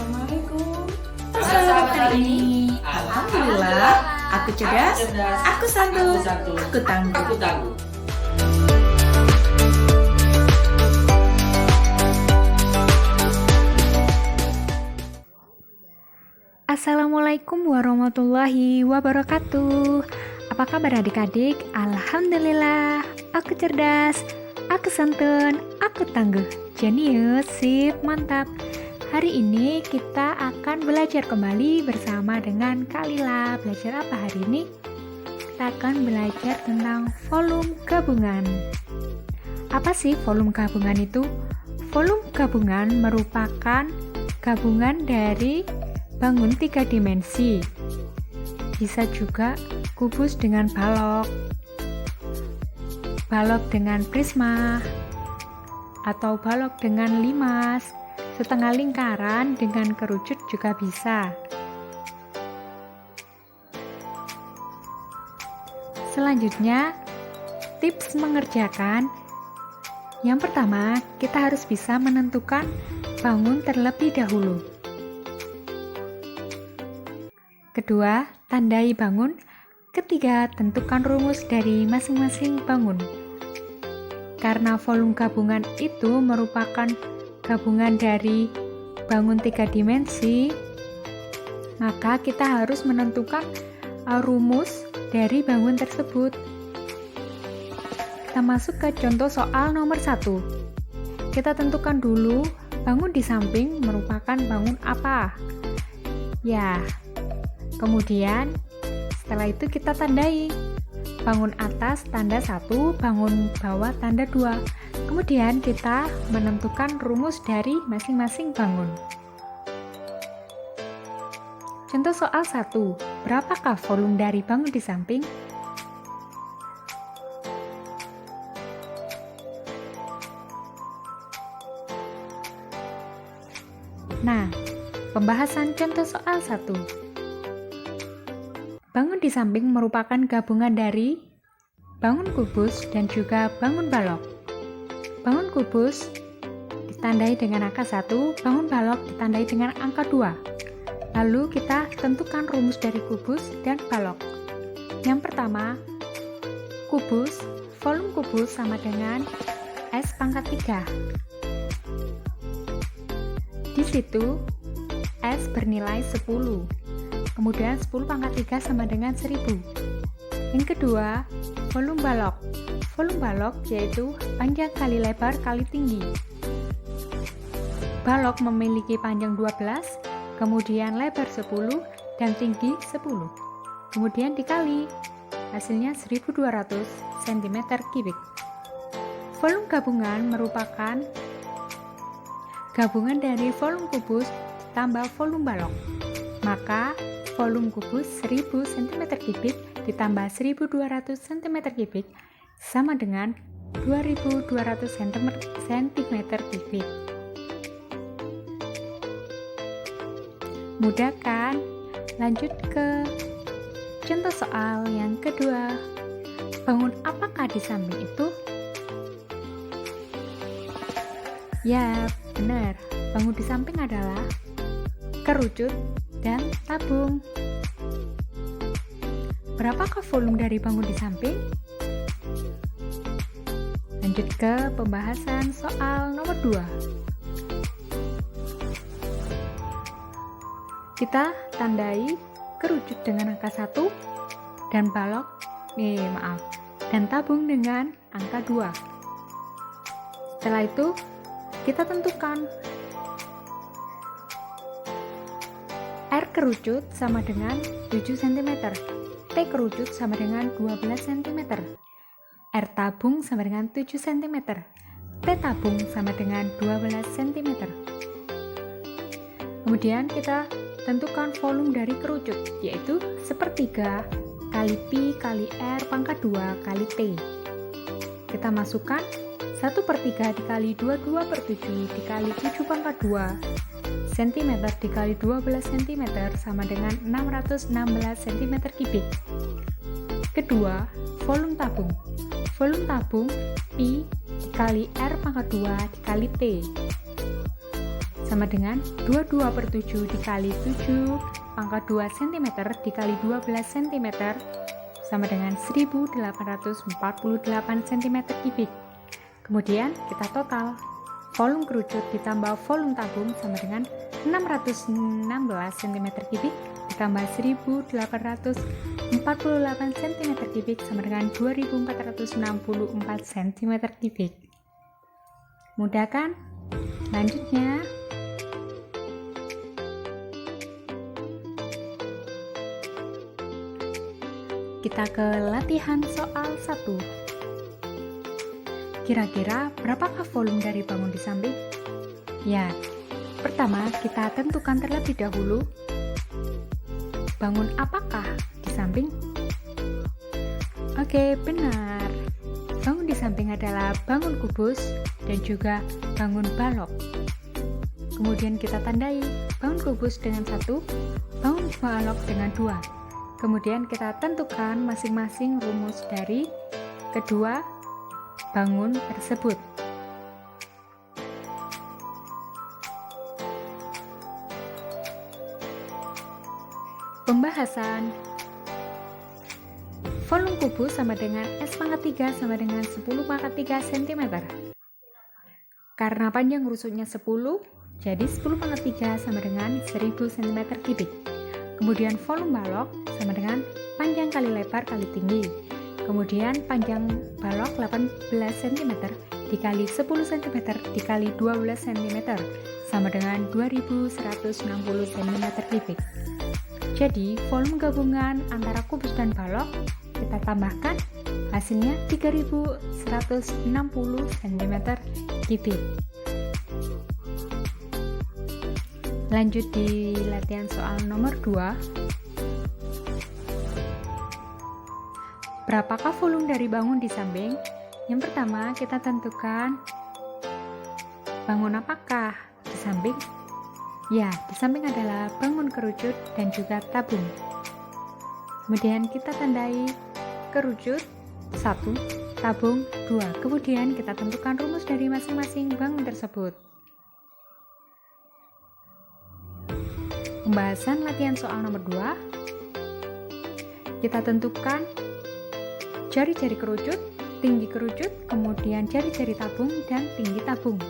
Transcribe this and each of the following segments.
Assalamualaikum. Selamat hari ini. Alhamdulillah, aku cerdas, aku santun, aku tangguh. Assalamualaikum warahmatullahi wabarakatuh. Apa kabar adik-adik? Alhamdulillah, aku cerdas, aku santun, aku tangguh. Jenius, sip, mantap. Hari ini kita akan belajar kembali bersama dengan Kak Lila. Belajar apa hari ini? Kita akan belajar tentang volume gabungan. Apa sih volume gabungan itu? Volume gabungan merupakan gabungan dari bangun 3 dimensi. Bisa juga kubus dengan balok, balok dengan prisma, atau balok dengan limas, setengah lingkaran dengan kerucut juga bisa. Selanjutnya, tips mengerjakan. Yang pertama, kita harus bisa menentukan bangun terlebih dahulu. Kedua, tandai bangun. Ketiga, tentukan rumus dari masing-masing bangun. Karena volume gabungan itu merupakan gabungan dari bangun 3 dimensi, maka kita harus menentukan rumus dari bangun tersebut. Kita masuk ke contoh soal nomor 1. Kita tentukan dulu bangun di samping merupakan bangun apa. Ya, kemudian setelah itu kita tandai. Bangun atas tanda 1, bangun bawah tanda 2. Kemudian kita menentukan rumus dari masing-masing bangun. Contoh soal 1. Berapakah volume dari bangun di samping? Nah, pembahasan contoh soal 1. Bangun di samping merupakan gabungan dari bangun kubus dan juga bangun balok. Bangun kubus ditandai dengan angka 1, bangun balok ditandai dengan angka 2. Lalu kita tentukan rumus dari kubus dan balok. Yang pertama, kubus, volume kubus sama dengan S pangkat 3. Di situ S bernilai 10. Kemudian 10 pangkat 3 sama dengan 1000. Yang kedua, volume balok. Volume balok yaitu panjang kali lebar kali tinggi. Balok memiliki panjang 12, kemudian lebar 10 dan tinggi 10. Kemudian dikali, hasilnya 1200 cm3. Volume gabungan merupakan gabungan dari volume kubus tambah volume balok. Maka volume kubus 1000 cm3 ditambah 1200 cm3 sama dengan 2200 cm3. Mudah kan? Lanjut ke contoh soal yang kedua. Bangun apakah di samping itu? Ya, benar. Bangun di samping adalah kerucut dan tabung. Berapakah volume dari bangun di samping? Lanjut ke pembahasan soal nomor 2. Kita tandai kerucut dengan angka 1 dan balok, dan tabung dengan angka 2. Setelah itu, kita tentukan R kerucut sama dengan 7 cm, T kerucut sama dengan 12 cm, R tabung sama dengan 7 cm, T tabung sama dengan 12 cm. Kemudian kita tentukan volume dari kerucut, yaitu sepertiga kali pi kali R pangkat 2 kali T. Kita masukkan 1/3 dikali 22/7 dikali 7 pangkat 2 cm dikali 12 cm sama dengan 616 cm3. Kedua, volume tabung. Volume tabung pi dikali R pangkat 2 dikali T. sama dengan 22/7 dikali 7 pangkat 2 cm dikali 12 cm sama dengan 1848 cm3. Kemudian kita total. Volume kerucut ditambah volume tabung sama dengan 616 cm3 ditambah 1848 cm3 sama dengan 2464 cm3. Mudah kan? Selanjutnya kita ke latihan soal 1. Kira-kira berapakah volume dari bangun di samping? Ya, pertama kita tentukan terlebih dahulu bangun apakah di samping. Oke, benar. Bangun di samping adalah bangun kubus dan juga bangun balok. Kemudian kita tandai bangun kubus dengan 1, bangun balok dengan 2. Kemudian kita tentukan masing-masing rumus dari kedua bangun tersebut. Pembahasan. Volume kubus sama dengan S pangkat 3 sama dengan 10 pangkat 3 cm. Karena panjang rusuknya 10, jadi 10 pangkat 3 sama dengan 1000 cm3. Kemudian volume balok sama dengan panjang kali lebar kali tinggi. Kemudian panjang balok 18 cm dikali 10 cm dikali 12 cm sama dengan 2160 cm3. Jadi volume gabungan antara kubus dan balok kita tambahkan, hasilnya 3160 cm3. Lanjut di latihan soal nomor 2. Berapakah volume dari bangun di samping? Yang pertama kita tentukan bangun apakah di samping? Ya, di samping adalah bangun kerucut dan juga tabung. Kemudian kita tandai kerucut 1, tabung 2. Kemudian kita tentukan rumus dari masing-masing bangun tersebut. Pembahasan latihan soal nomor 2. Kita tentukan jari-jari kerucut, tinggi kerucut, kemudian jari-jari tabung dan tinggi tabung.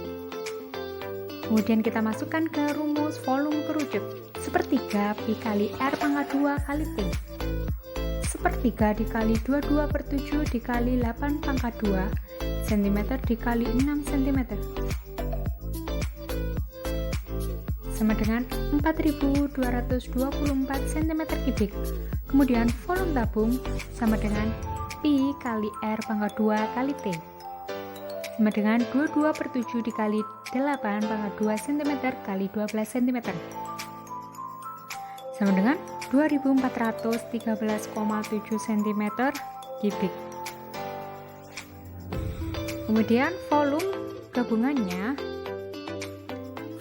Kemudian kita masukkan ke rumus volume kerucut. Sepertiga Pi kali R pangkat 2 kali T. Sepertiga dikali 22/7 dikali 8 pangkat 2 cm dikali 6 cm sama dengan 4224 cm3. Kemudian volume tabung sama dengan Pi kali R pangkat 2 kali T sama dengan 22/7 dikali 8 pangkat 2 cm kali 12 cm sama dengan 2413,7 cm3. Kemudian volume gabungannya,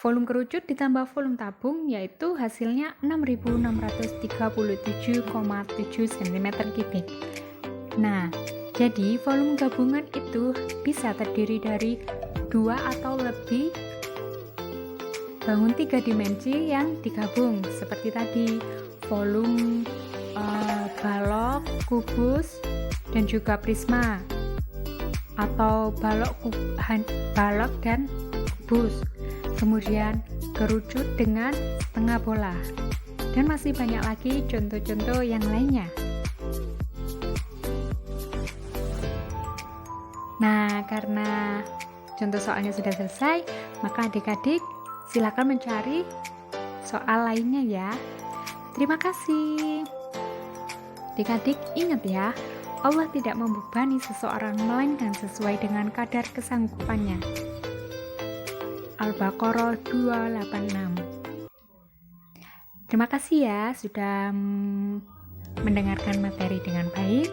volume kerucut ditambah volume tabung, yaitu hasilnya 6637,7 cm3. Nah, jadi volume gabungan itu bisa terdiri dari 2 atau lebih bangun 3 dimensi yang digabung seperti tadi, volume balok, kubus, dan juga prisma, atau balok dan kubus. Kemudian kerucut dengan setengah bola, dan masih banyak lagi contoh-contoh yang lainnya. Nah, karena contoh soalnya sudah selesai, maka adik-adik silakan mencari soal lainnya ya. Terima kasih. Adik-adik ingat ya, Allah tidak membebani seseorang melainkan sesuai dengan kadar kesanggupannya. Al-Baqarah 286. Terima kasih ya sudah mendengarkan materi dengan baik.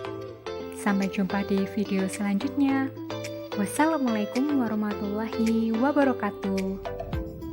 Sampai jumpa di video selanjutnya. Wassalamualaikum warahmatullahi wabarakatuh.